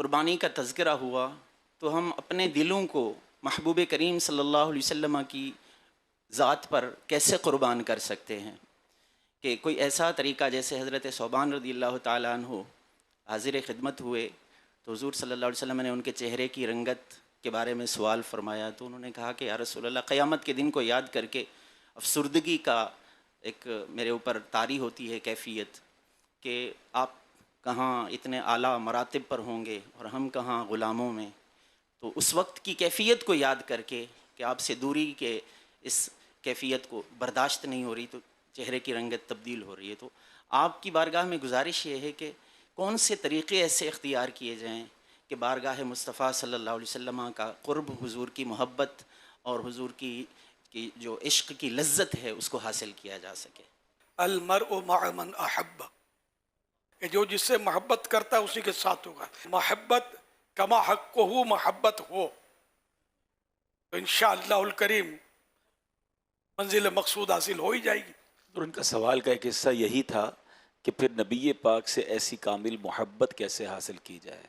قربانی کا تذکرہ ہوا تو ہم اپنے دلوں کو محبوب کریم صلی اللہ علیہ وسلم کی ذات پر کیسے قربان کر سکتے ہیں کہ کوئی ایسا طریقہ، جیسے حضرت ثوبان رضی اللہ تعالیٰ عنہ حاضر خدمت ہوئے تو حضور صلی اللہ علیہ وسلم نے ان کے چہرے کی رنگت کے بارے میں سوال فرمایا، تو انہوں نے کہا کہ یا رسول اللہ، قیامت کے دن کو یاد کر کے افسردگی کا ایک میرے اوپر طاری ہوتی ہے کیفیت کہ آپ کہاں اتنے اعلیٰ مراتب پر ہوں گے اور ہم کہاں غلاموں میں، تو اس وقت کی کیفیت کو یاد کر کے کہ آپ سے دوری کے اس کیفیت کو برداشت نہیں ہو رہی، تو چہرے کی رنگت تبدیل ہو رہی ہے، تو آپ کی بارگاہ میں گزارش یہ ہے کہ کون سے طریقے ایسے اختیار کیے جائیں کہ بارگاہ مصطفیٰ صلی اللہ علیہ وسلم کا قرب، حضور کی محبت اور حضور کی جو عشق کی لذت ہے اس کو حاصل کیا جا سکے۔ المرء مع من احب، کہ جو جس سے محبت کرتا ہے اسی کے ساتھ ہوگا۔ محبت کما حق ہو، محبت ہو تو انشاءاللہ الکریم منزل مقصود حاصل ہو ہی جائے گی۔ اور ان کا سوال کا ایک حصہ یہی تھا کہ پھر نبی پاک سے ایسی کامل محبت کیسے حاصل کی جائے،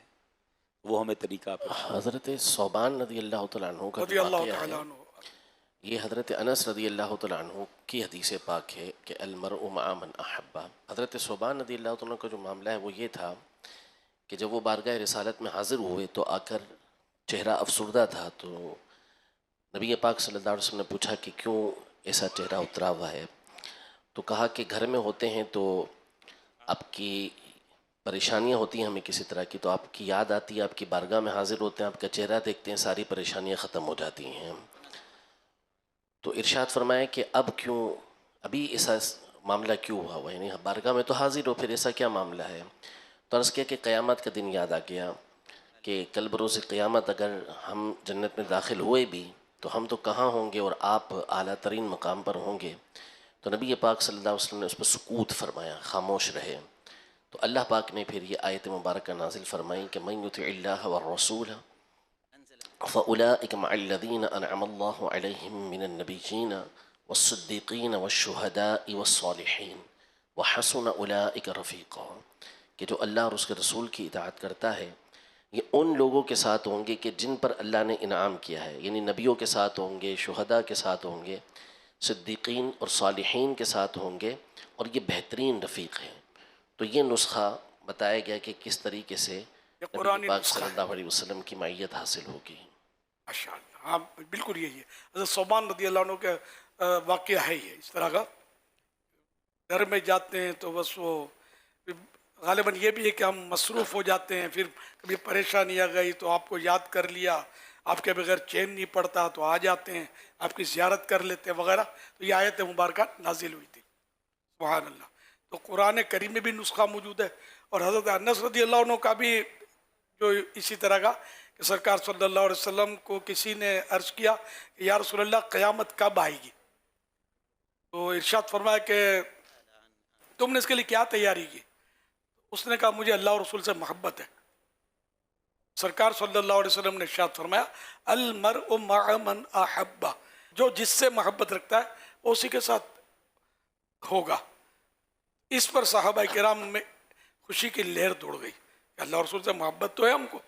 وہ ہمیں طریقہ آپ حضرت ثوبان رضی اللہ تعالیٰ عنہ کا رضی جو اللہ واقعہ تعالیٰ ہے، عنہ۔ یہ حضرت انس رضی اللہ تعالیٰ عنہ کی حدیث پاک ہے کہ المرء مع من احب۔ حضرت ثوبان رضی اللہ تعالیٰ عنہ کا جو معاملہ ہے وہ یہ تھا کہ جب وہ بارگاہ رسالت میں حاضر ہوئے تو آ کر چہرہ افسردہ تھا، تو نبی پاک صلی اللہ علیہ وسلم نے پوچھا کہ کیوں ایسا چہرہ اترا ہوا ہے، تو کہا کہ گھر میں ہوتے ہیں تو آپ کی پریشانیاں ہوتی ہیں ہمیں کسی طرح کی، تو آپ کی یاد آتی ہے، آپ کی بارگاہ میں حاضر ہوتے ہیں، آپ کا چہرہ دیکھتے ہیں، ساری پریشانیاں ختم ہو جاتی ہیں۔ تو ارشاد فرمایا کہ اب کیوں، ابھی ایسا معاملہ کیوں ہوا یعنی بارگاہ میں تو حاضر ہو، پھر ایسا کیا معاملہ ہے؟ تو عرض کیا کہ قیامت کا دن یاد آ گیا کہ کل بروز قیامت اگر ہم جنت میں داخل ہوئے بھی تو ہم تو کہاں ہوں گے اور آپ اعلیٰ ترین مقام پر ہوں گے۔ تو نبی پاک صلی اللہ علیہ وسلم نے اس پر سکوت فرمایا، خاموش رہے۔ تو اللہ پاک نے پھر یہ آیت مبارکہ نازل فرمائی کہ من یطع اللہ والرسول فأولئک مع الذین انعم اللہ علیہم من النبیین والصدیقین والشہداء والصالحین وحسن اولئک رفیقا، کہ جو اللہ اور اس کے رسول کی اطاعت کرتا ہے یہ ان لوگوں کے ساتھ ہوں گے کہ جن پر اللہ نے انعام کیا ہے، یعنی نبیوں کے ساتھ ہوں گے، شہداء کے ساتھ ہوں گے، صدیقین اور صالحین کے ساتھ ہوں گے، اور یہ بہترین رفیق ہیں۔ تو یہ نسخہ بتایا گیا کہ کس طریقے سے یہ نبی قرآن پاک نسخہ صلی ہے۔ اللہ علیہ وسلم کی معیت حاصل ہوگی۔ ماشاءاللہ، ہاں بالکل یہی ہے۔ حضرت ثوبان رضی اللہ عنہ کا واقعہ ہے یہ اس طرح کا، گھر میں جاتے ہیں تو بس وہ غالباً یہ بھی ہے کہ ہم مصروف ہو جاتے ہیں، پھر کبھی پریشانی آ گئی تو آپ کو یاد کر لیا، آپ کے بغیر چین نہیں پڑتا تو آ جاتے ہیں، آپ کی زیارت کر لیتے ہیں وغیرہ، تو یہ آیت مبارکہ نازل ہوئی تھی۔ سبحان اللہ۔ تو قرآن کریم میں بھی نسخہ موجود ہے، اور حضرت انس رضی اللہ عنہ کا بھی جو اسی طرح کا کہ سرکار صلی اللہ علیہ وسلم کو کسی نے عرض کیا کہ یا رسول اللہ قیامت کب آئے گی؟ تو ارشاد فرمایا کہ تم نے اس کے لیے کیا تیاری کی؟ اس نے کہا مجھے اللہ اور رسول سے محبت ہے۔ سرکار صلی اللہ علیہ وسلم نے ارشاد فرمایا المرء مع من احب، جو جس سے محبت رکھتا ہے وہ اسی کے ساتھ ہوگا۔ اس پر صحابہ کرام میں خوشی کی لہر دوڑ گئی کہ اللہ اور رسول سے محبت تو ہے ہم کو،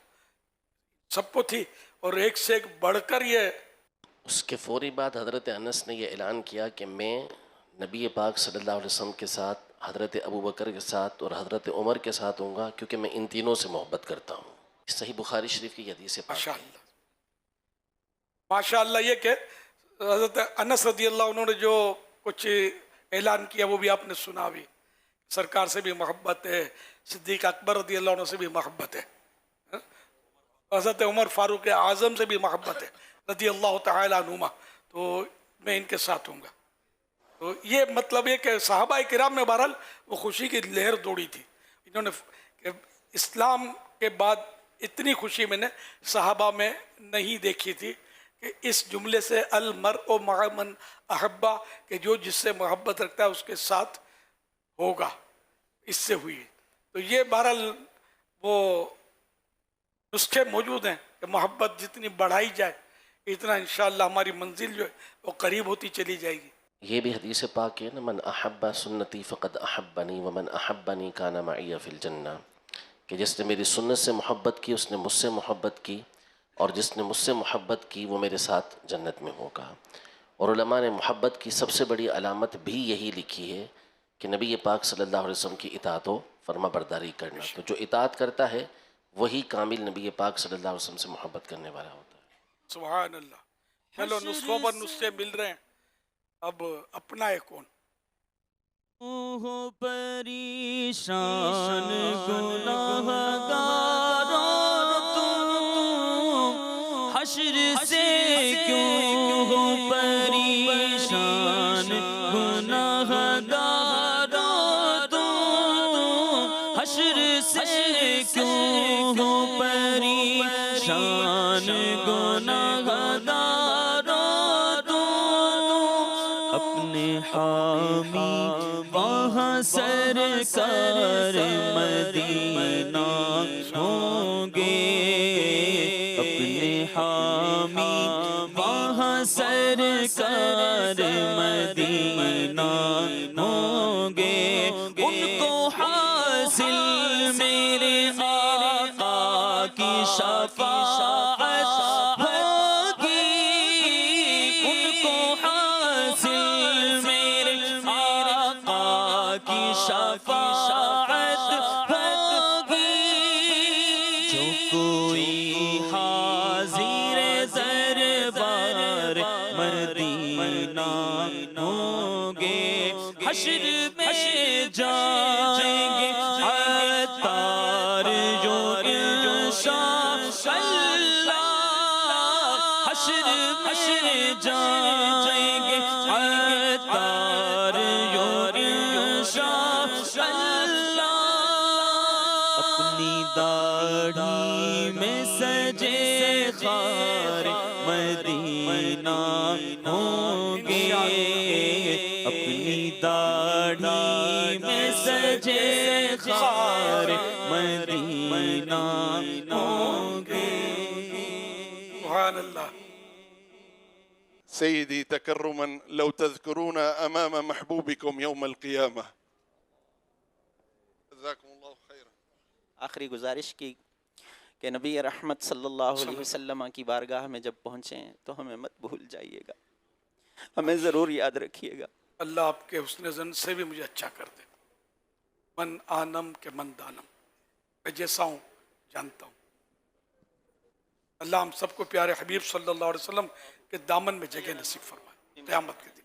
سب کو تھی، اور ایک سے ایک بڑھ کر یہ۔ اس کے فوری بعد حضرت انس نے یہ اعلان کیا کہ میں نبی پاک صلی اللہ علیہ وسلم کے ساتھ، حضرت ابو بکر کے ساتھ اور حضرت عمر کے ساتھ ہوں گا، کیونکہ میں ان تینوں سے محبت کرتا ہوں۔ صحیح بخاری شریف کی حدیث پاک ہے۔ ماشاءاللہ ماشاءاللہ، یہ کہ حضرت انس رضی اللہ عنہ نے جو کچھ اعلان کیا وہ بھی آپ نے سنا بھی، سرکار سے بھی محبت ہے، صدیق اکبر رضی اللہ عنہ سے بھی محبت ہے، حضرت عمر فاروق اعظم سے بھی محبت ہے رضی اللہ تعالی عنہما، تو میں ان کے ساتھ ہوں گا۔ تو یہ مطلب یہ کہ صحابہ کرام میں بہرحال وہ خوشی کی لہر دوڑی تھی، انہوں نے کہ اسلام کے بعد اتنی خوشی میں نے صحابہ میں نہیں دیکھی تھی کہ اس جملے سے المرء مع من احبا، کہ جو جس سے محبت رکھتا ہے اس کے ساتھ ہوگا، اس سے ہوئی۔ تو یہ بہرحال وہ نسخے موجود ہیں کہ محبت جتنی بڑھائی جائے اتنا انشاءاللہ ہماری منزل جو ہے وہ قریب ہوتی چلی جائے گی۔ یہ بھی حدیث پاک ہے نا، من احب سنتی فقد احبنی ومن احبنی کان معی فی الجنہ، کہ جس نے میری سنت سے محبت کی اس نے مجھ سے محبت کی، اور جس نے مجھ سے محبت کی وہ میرے ساتھ جنت میں ہوگا۔ اور علماء نے محبت کی سب سے بڑی علامت بھی یہی لکھی ہے کہ نبی پاک صلی اللہ علیہ وسلم کی اطاعت و فرما برداری کرنا۔ تو جو اطاعت کرتا ہے وہی کامل نبی پاک صلی اللہ علیہ وسلم سے محبت کرنے والا ہوتا ہے۔ سبحان اللہ۔ چلو نسخوں پر نسخے مل رہے ہیں، اب اپنا ہے کون؟ ہو پریشان گناہگاروں تم، حشر سے کیوں ہو پریشان گناہگاروں تم، حشر سے کیوں ہو پریشان گناہگاروں تم، اپنے حامی وہاں سرکار مدینہ ہوں گے، اپنے حامی وہاں سرکار مدینہ ہوں گے، ان کو حاصل میرے آقا کی شفاعت ہوگی، ان کو حاصل میرے آقا کی شفاعت ہوگی، جو کوئی حاضر دربار مدینہ ہوں گے، حشر میں جائیں گے عطار جو انشاءاللہ، حشر میں جائیں گے عطار جو انشاءاللہ، اپنی داڑھی میں سجے خار مدینہ ہوں گے، اپنی داڑھی میں سجے خار مدینہ ہوں گے۔ سبحان اللہ۔ سيدي تكرما لو تذكرون أمام محبوبكم يوم القيامة. جزاكم الله خيرا. آخری گزارش کی کہ نبی رحمت صلی اللہ علیہ وسلم کی بارگاہ میں جب پہنچیں تو ہمیں مت بھول جائیے گا، ہمیں ضرور یاد رکھیے گا۔ اللہ آپ کے حسن زن سے بھی مجھے اچھا کر دے۔ من آنم کے من دانم، میں جیسا ہوں جانتا ہوں۔ اللہ ہم سب کو پیارے حبیب صلی اللہ علیہ وسلم کے دامن میں جگہ نصیب فرمائے قیامت کے دن۔